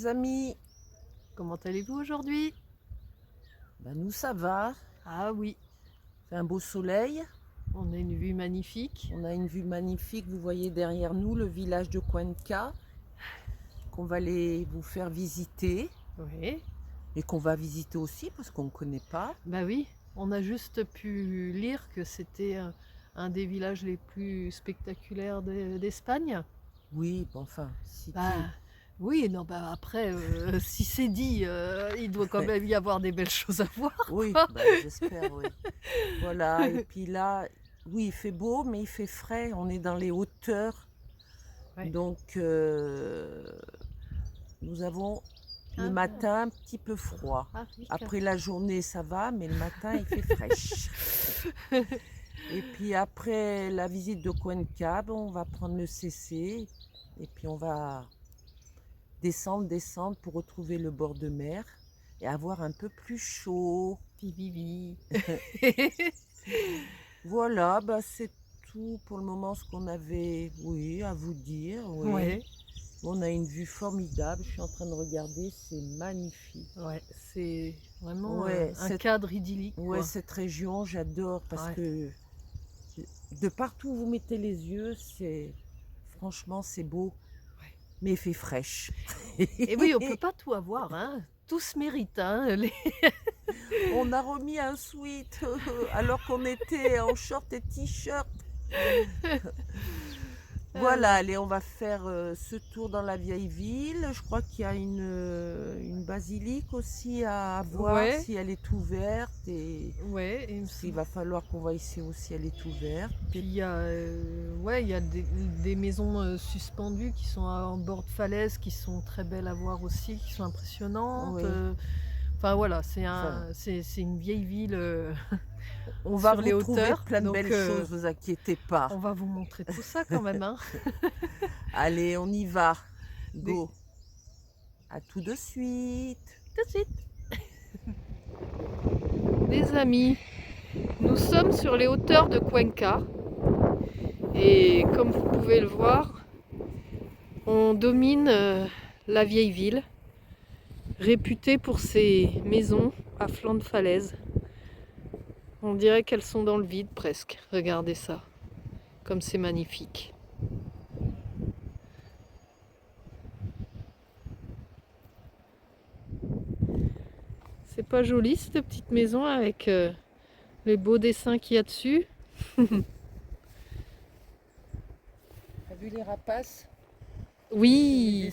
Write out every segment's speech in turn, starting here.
amis. Comment allez-vous aujourd'hui? Nous ça va, Ah oui, fait un beau soleil, on a une vue magnifique. on a une vue magnifique, vous voyez derrière nous le village de Cuenca qu'on va aller vous faire visiter Oui, et qu'on va visiter aussi parce qu'on ne connaît pas. bah oui, on a juste pu lire que c'était un des villages les plus spectaculaires d'Espagne. Oui, bon, enfin, si tu... Bah oui, non, bah après, si c'est dit, il doit quand même y avoir des belles choses à voir, Oui, quoi. j'espère, oui. Voilà, et puis là, oui, il fait beau, mais il fait frais, on est dans les hauteurs, Ouais. donc nous avons le Ah, matin un petit peu froid. ah oui, Après la journée, ça va, mais le matin, il fait fraîche. Et puis après la visite de Cuenca, on va prendre le CC et puis on va descendre pour retrouver le bord de mer et avoir un peu plus chaud. Vivi. Voilà, c'est tout pour le moment ce qu'on avait, oui, à vous dire. Oui. Ouais, On a une vue formidable, je suis en train de regarder, c'est magnifique. ouais, c'est vraiment Ouais, un cadre idyllique, ouais, quoi. cette région, j'adore parce Ouais. que de partout où vous mettez les yeux, franchement, c'est beau, Ouais. mais il fait fraîche. Et oui, on peut pas tout avoir, hein. Tout se mérite, hein. On a remis un sweat alors qu'on était en short et t-shirt. Voilà, Alors, allez, on va faire ce tour dans la vieille ville. Je crois qu'il y a une basilique aussi à voir ouais, si elle est ouverte et ouais, et il me s'il va falloir qu'on va ici aussi si elle est ouverte. puis ouais, il y a des maisons suspendues qui sont en bord de falaise, qui sont très belles à voir aussi, qui sont impressionnantes. Oui. Enfin voilà, Enfin, c'est une vieille ville on va sur les vous trouver hauteurs, plein de donc belles choses, vous inquiétez pas. on va vous montrer tout ça quand même, hein. Allez, on y va. Des- Go. À tout de suite. Tout de suite. Les amis, nous sommes sur les hauteurs de Cuenca et comme vous pouvez le voir, on domine la vieille ville, réputée pour ses maisons à flanc de falaise. On dirait qu'elles sont dans le vide presque. Regardez ça, comme c'est magnifique. C'est pas joli cette petite maison avec les beaux dessins qu'il y a dessus. T'as vu les rapaces? Oui,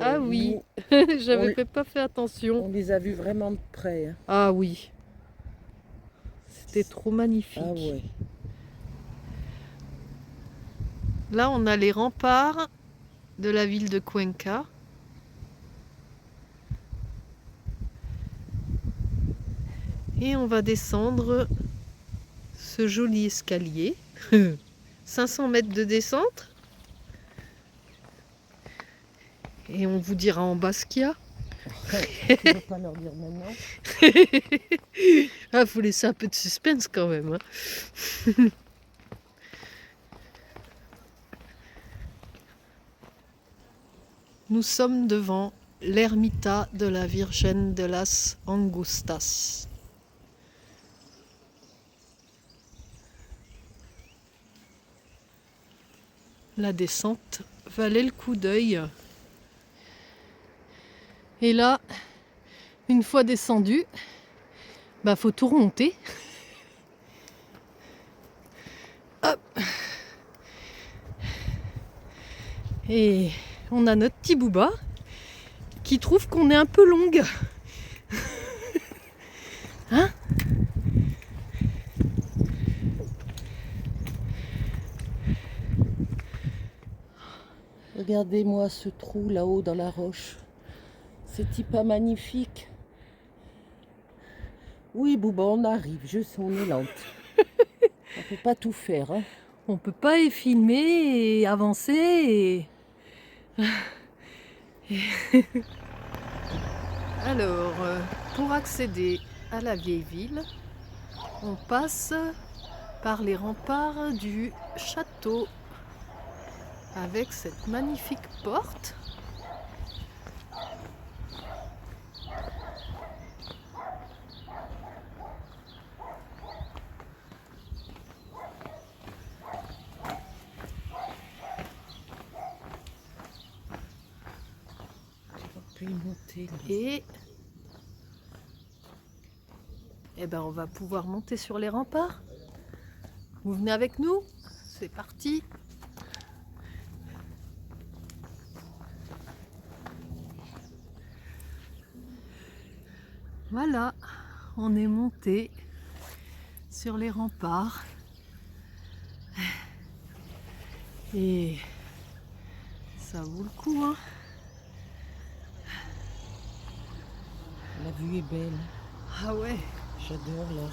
ah oui, j'avais pas fait attention. On les a vus vraiment de près. Hein. Ah oui, c'était trop magnifique. Ah ouais. Là, on a les remparts de la ville de Cuenca. Et on va descendre ce joli escalier. 500 mètres de descente. Et on vous dira en bas ce qu'il y a. Tu peux pas leur dire maintenant. Ah, faut laisser un peu de suspense quand même. Hein. Nous sommes devant l'ermita de la Virgen de las Angustas. La descente valait le coup d'œil. Et là, une fois descendu, faut tout remonter. Hop. Et on a notre petit Booba qui trouve qu'on est un peu longue. Hein? Regardez-moi ce trou là-haut dans la roche. C'est-il pas magnifique? Oui, Bouba, on arrive. Je sais, on est lente. On peut pas tout faire. Hein. On peut pas y filmer et avancer. Alors, pour accéder à la vieille ville, on passe par les remparts du château avec cette magnifique porte. vais monter. Là. Et ben on va pouvoir monter sur les remparts. Vous venez avec nous? C'est parti. Voilà, on est monté sur les remparts. Et ça vaut le coup, hein. La vue est belle. Ah ouais. J'adore là.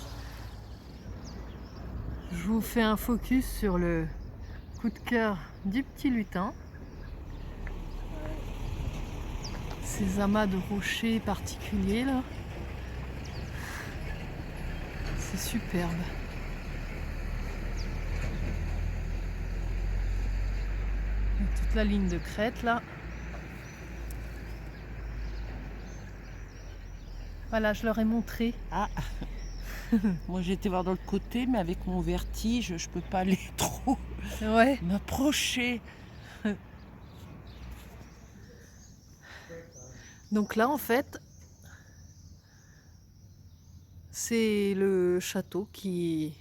Je vous fais un focus sur le coup de cœur du petit lutin. Ces amas de rochers particuliers là. C'est superbe. Et toute la ligne de crête là. Voilà, je leur ai montré. Ah moi j'ai été voir dans le côté, mais avec mon vertige, je peux pas aller trop Ouais. m'approcher. Donc là en fait, c'est le château qu'ils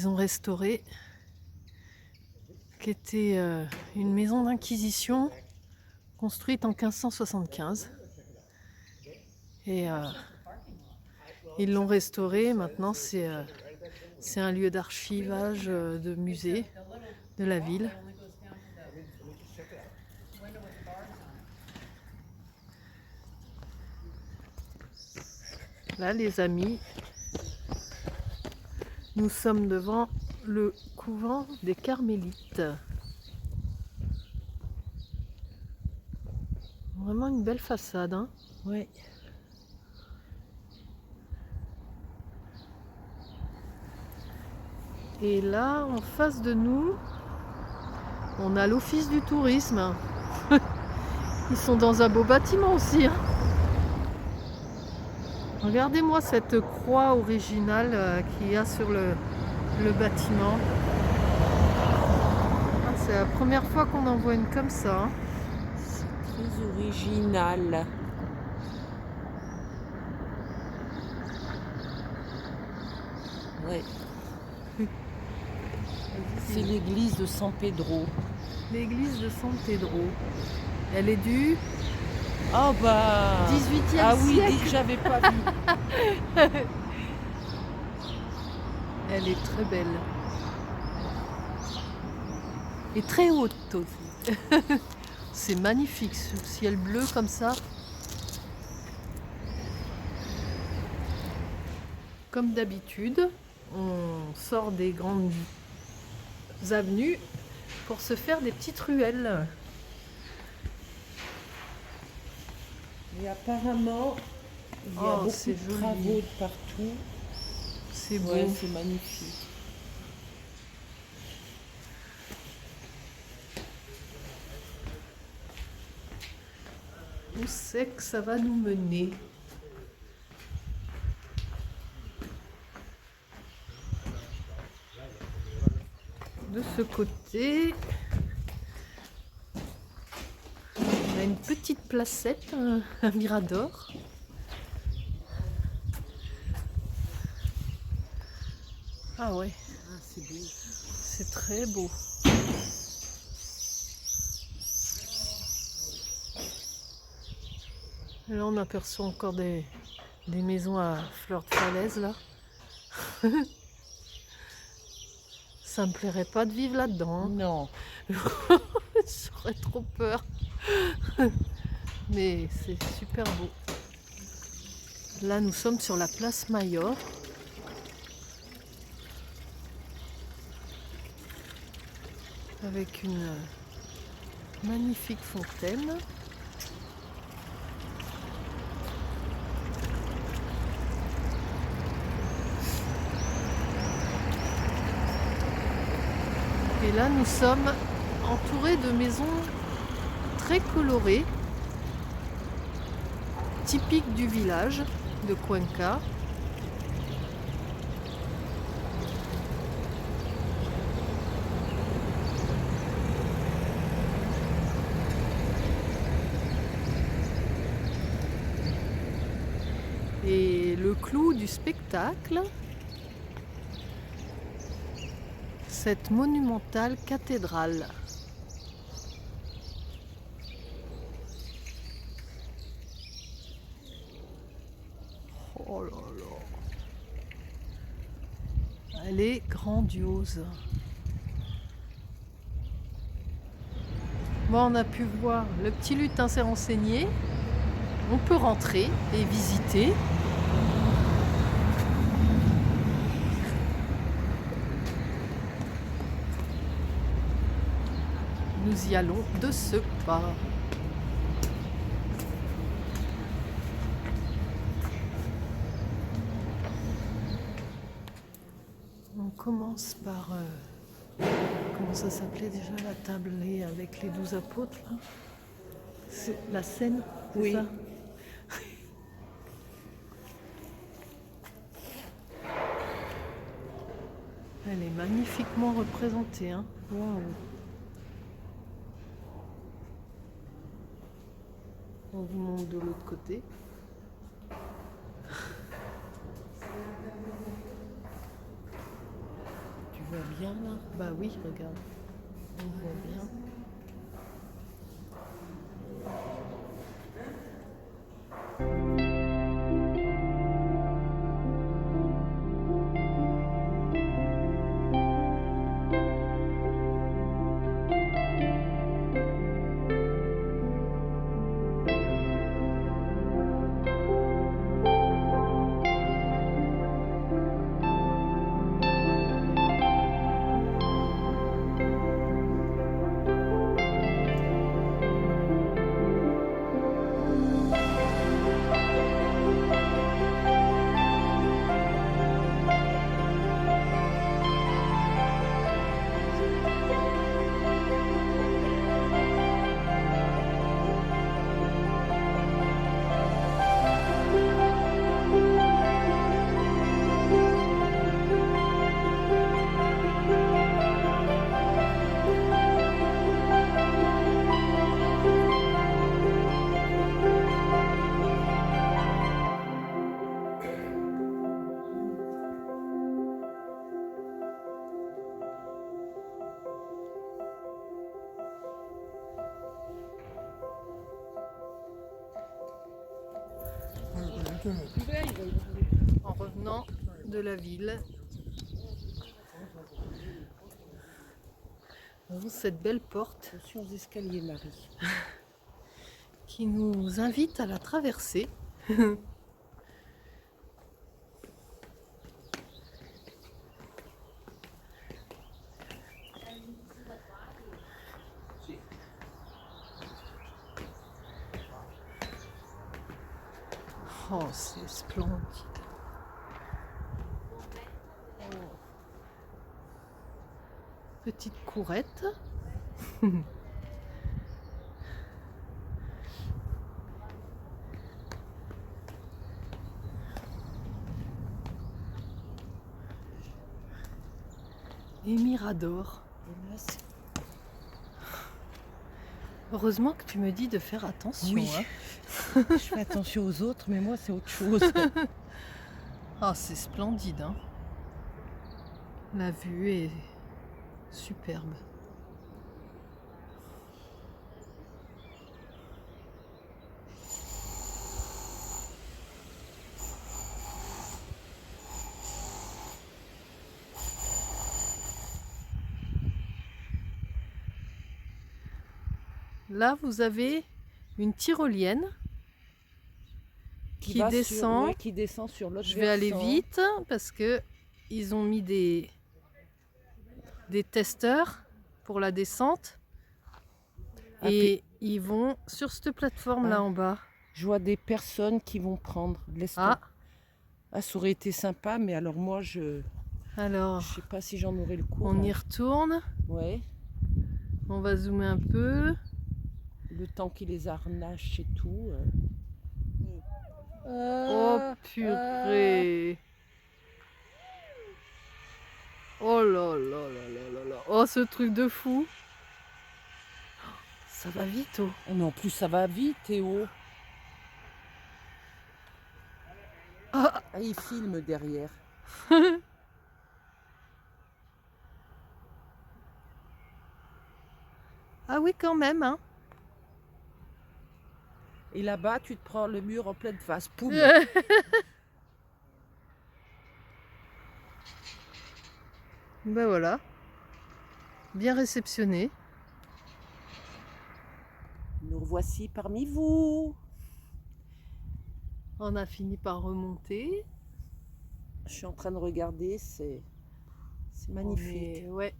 ont restauré, qui était une maison d'inquisition construite en 1575. Et ils l'ont restauré, maintenant c'est un lieu d'archivage de musée de la ville. Là les amis, nous sommes devant le couvent des Carmélites. Vraiment une belle façade, hein. Ouais. Et là, en face de nous, on a l'office du tourisme. Ils sont dans un beau bâtiment aussi, hein. Regardez-moi cette croix originale qu'il y a sur le bâtiment. Ah, c'est la première fois qu'on en voit une comme ça, hein. C'est très original. Ouais. C'est l'église de San Pedro. L'église de San Pedro. Elle est du Oh bah 18e ah oui, siècle. j'avais pas vu. Elle est très belle. Et très haute aussi. C'est magnifique ce ciel bleu comme ça. Comme d'habitude, on sort des grandes avenues pour se faire des petites ruelles. Et apparemment, il y a Oh, beaucoup c'est de joli. travaux de partout. C'est beau. Ouais, c'est magnifique. Où c'est que ça va nous mener? De ce côté, on a une petite placette, un mirador. Ah ouais, Ah, c'est beau. c'est très beau. Et là, on aperçoit encore des maisons à fleurs de falaise là. Ça me plairait pas de vivre là-dedans. Non. J'aurais trop peur. Mais c'est super beau. Là, nous sommes sur la place Mayor. Avec une magnifique fontaine. Et là, nous sommes entourés de maisons très colorées, typiques du village de Cuenca. Et le clou du spectacle, cette monumentale cathédrale. Oh là là. Elle est grandiose. Bon, on a pu voir, le petit lutin s'est renseigné. On peut rentrer et visiter. Nous y allons de ce pas. On commence par... comment ça s'appelait déjà la tablée avec les 12 apôtres là? C'est la Seine, c'est Oui. ça? Elle est magnifiquement représentée, hein. Waouh. On vous montre de l'autre côté. Tu vois bien là? Bah oui, regarde. On voit bien. En revenant de la ville, cette belle porte Attention aux escaliers, Marie. qui nous invite à la traverser. Oh, c'est splendide. Petite courette. Et Mirador. Et là, c'est- Heureusement que tu me dis de faire attention. Oui. Hein. Je fais attention aux autres, mais moi c'est autre chose. Ah, c'est splendide. Hein. La vue est superbe. Là, vous avez une tyrolienne qui va descend. ouais, qui descend sur l'autre Je vais aller versant. vite parce que ils ont mis des testeurs pour la descente. Ah, Et ils vont sur cette plateforme là en bas. Je vois des personnes qui vont prendre. Ah, Ah, ça aurait été sympa, mais alors moi alors, je sais pas si j'en aurai le coup. on y retourne. Ouais. On va zoomer un peu. Le temps qui les harnache et tout. Oh purée. Oh là là là là là là. Oh, ce truc de fou. Ça va vite, oh. Mais en plus ça va vite, Théo. Ah, il filme derrière. Ah oui, quand même, hein. Et là-bas, tu te prends le mur en pleine face. Poum! Ben voilà, bien réceptionné. Nous revoici parmi vous. On a fini par remonter. Je suis en train de regarder, c'est magnifique. Ouais,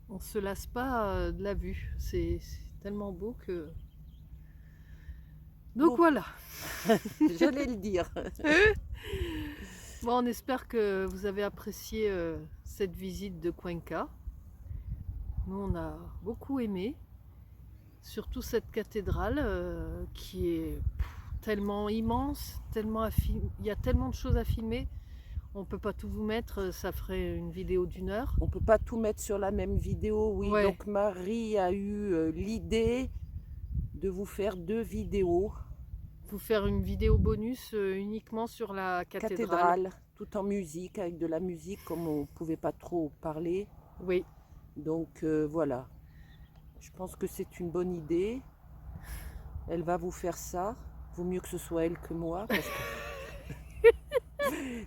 on se lasse pas de la vue. C'est tellement beau que... Donc Bon. voilà. J'allais le dire. Bon, on espère que vous avez apprécié cette visite de Cuenca. Nous, on a beaucoup aimé. Surtout cette cathédrale qui est tellement immense, il y a tellement de choses à filmer. On peut pas tout vous mettre, ça ferait une vidéo d'1 heure. On peut pas tout mettre sur la même vidéo, oui. Ouais. Donc Marie a eu l'idée de vous faire 2 vidéos. Vous faire une vidéo bonus uniquement sur la cathédrale. Tout en musique, avec de la musique, comme on pouvait pas trop parler. Oui. Donc voilà. Je pense que c'est une bonne idée. Elle va vous faire ça. Vaut mieux que ce soit elle que moi, parce que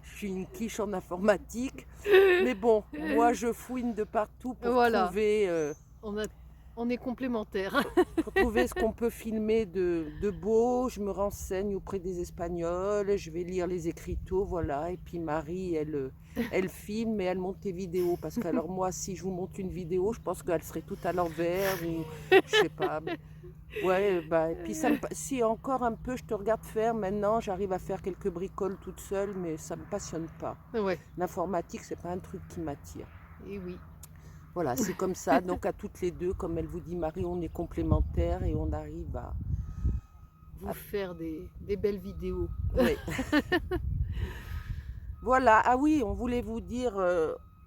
je suis une quiche en informatique. Mais bon, moi je fouine de partout pour trouver... On est complémentaires. Pour trouver ce qu'on peut filmer de beau, je me renseigne auprès des Espagnols, je vais lire les écriteaux, voilà. Et puis Marie, elle filme et elle monte les vidéos. Parce que alors moi, si je vous monte une vidéo, je pense qu'elle serait toute à l'envers ou je sais pas. Mais... Ouais, bah, et puis si encore un peu je te regarde faire, maintenant j'arrive à faire quelques bricoles toute seule, mais ça me passionne pas. Ouais. L'informatique, c'est pas un truc qui m'attire. Et oui. Voilà, c'est comme ça. Donc à toutes les deux, comme elle vous dit Marie, on est complémentaires et on arrive à vous faire des belles vidéos. Oui. Voilà, ah oui, on voulait vous dire...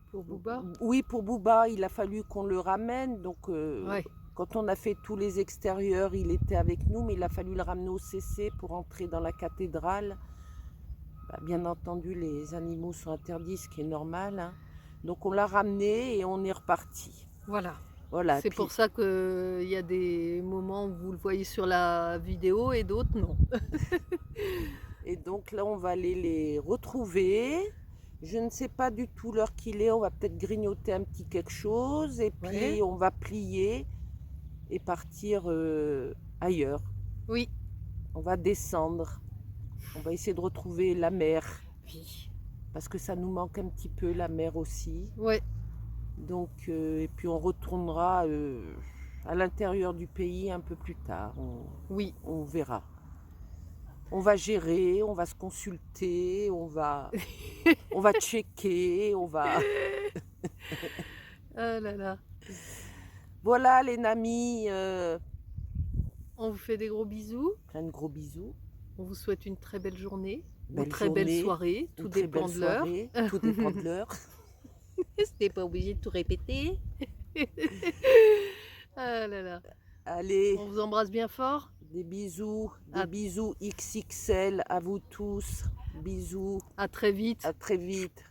pour Bouba. Oui, pour Bouba, il a fallu qu'on le ramène. Donc Ouais. quand on a fait tous les extérieurs, il était avec nous, mais il a fallu le ramener au CC pour entrer dans la cathédrale. Bah, bien entendu, les animaux sont interdits, ce qui est normal, hein. Donc on l'a ramené et on est reparti. Voilà. Voilà. C'est pour ça qu'il y a des moments où vous le voyez sur la vidéo et d'autres non. Et donc là, on va aller les retrouver. Je ne sais pas du tout l'heure qu'il est. On va peut-être grignoter un petit quelque chose. Et puis, on va plier et partir ailleurs. Oui. On va descendre. On va essayer de retrouver la mer. Oui. Parce que ça nous manque un petit peu, la mer aussi. Ouais. Donc, et puis on retournera à l'intérieur du pays un peu plus tard. Oui. On verra. On va gérer, on va se consulter, on va checker, on va... Ah là là. Voilà les amis. On vous fait des gros bisous. Plein de gros bisous. On vous souhaite une très belle journée. Belle une très journée, belle soirée. Tout dépend de l'heure. Tout dépend de l'heure. C'était pas obligé de tout répéter. Ah là là. Allez. On vous embrasse bien fort. Des bisous XXL à vous tous. Bisous. À très vite. À très vite.